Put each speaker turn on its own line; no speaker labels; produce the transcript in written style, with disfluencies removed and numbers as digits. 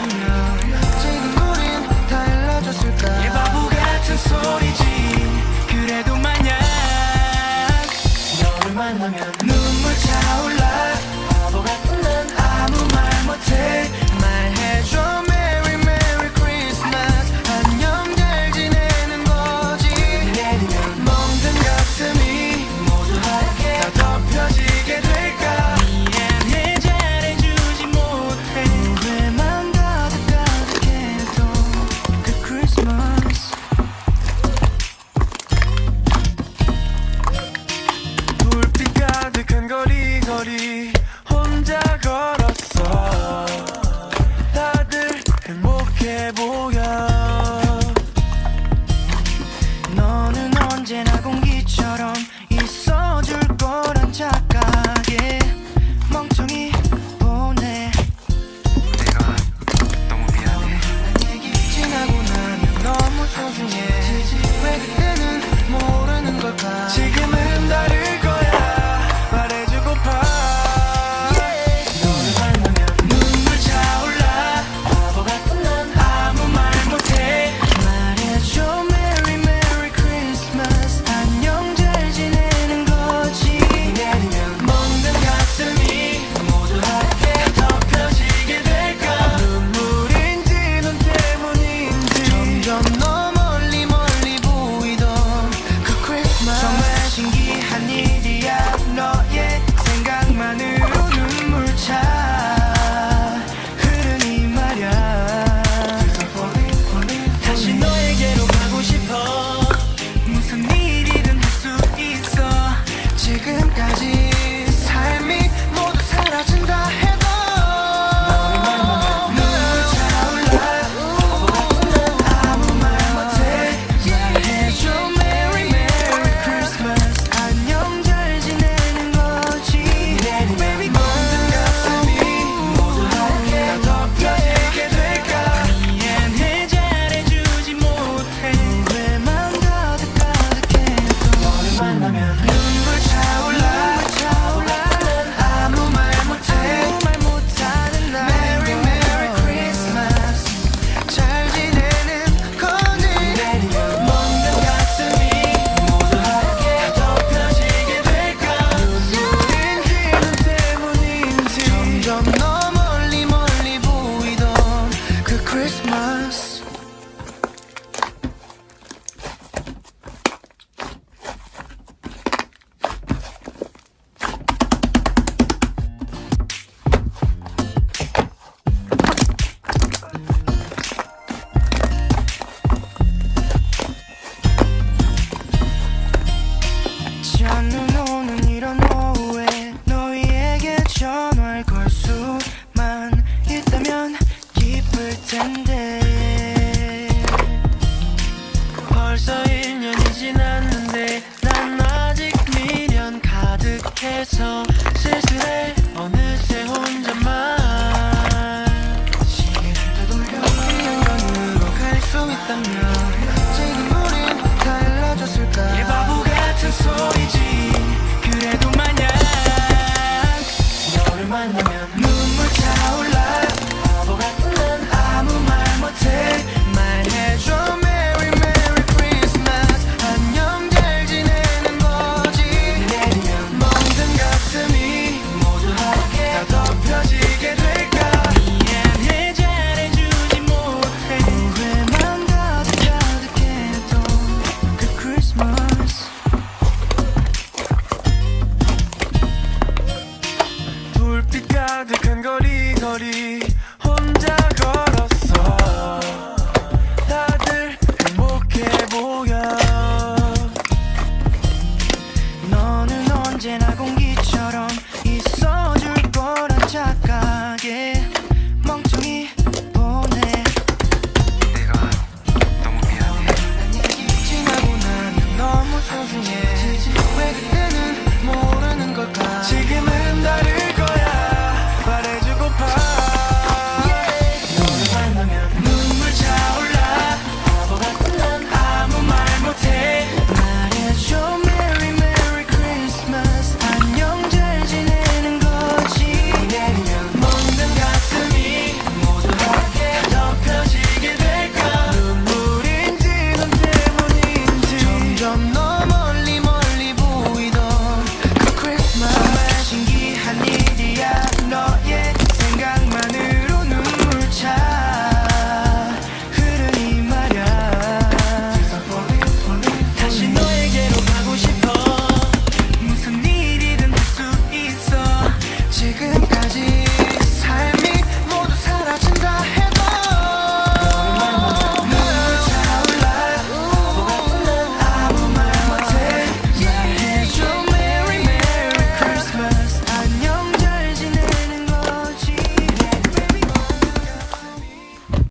만나면 지금 우린 달라졌을까.
얘 바보 같은 소리지. 그래도 만약
너를 만나면
눈물 차올라.
바보 같은 난 아무 말 못해.
말해줘 Merry Merry Christmas. 안녕 잘 지내는 거지.
내리면
멍든 가슴이
모두 하얗게
다 덮여지게 될까. 미안해 잘해주지 못해.
후회만 가득가득해도 그 크리스마스.
불빛 가득한 거리거리 혼자 걸었어. 다들 행복해 보여.
너는 언제나 공기처럼 있어줄 거란 착각에 멍청이 보내.
내가 너무 미안해.
얘기 지나고 나면 너무 소중해. 왜 그때는 모르는 걸까.
지금은 다를 거야. 말해주고파.
너를 만나면
눈물 차올라.
바보 같은 난
아무 말 못해.
말해줘 Merry Merry Christmas. 안녕 잘 지내는 거지.
내리면 멍든 가슴이
모두 하얗게
덮여지게 될까. 눈물인지 눈 때문인지
점점 너 멀리 멀리 보이던 그 크리스마스.
정말 신기한 일이야. 너의 생각만으로 눈물 차 흐르니 말야. 다시 너에게로 가고 싶어. 무슨 일이든 할 수 있어.
지금까지 삶이 모두 사라진다 해도
눈물 차올라. 아무 말 못해.
말해줘 Merry Merry Christmas. 안녕 잘 지내는 거지. Baby
멍든 가슴이
모두
다
하얗게
덮여지게 될까. 미안해 잘해주지 못해.
후회만 가득가득해도
너를 만나면 눈물 차올라. 아무 말 못해.
아무 말 못하는 날
Merry Merry Christmas.
잘 지내는 거지.
내리면 멍든 가슴이
모두 하얗게
다 덮여지게 될까. 눈물인지 눈 때문인지
점점 너 멀리 멀리 보이던 그 크리스마스. 잠은 오는 이런 오후에 너희에게 전화를 걸 수만 있다면 기쁠 텐데.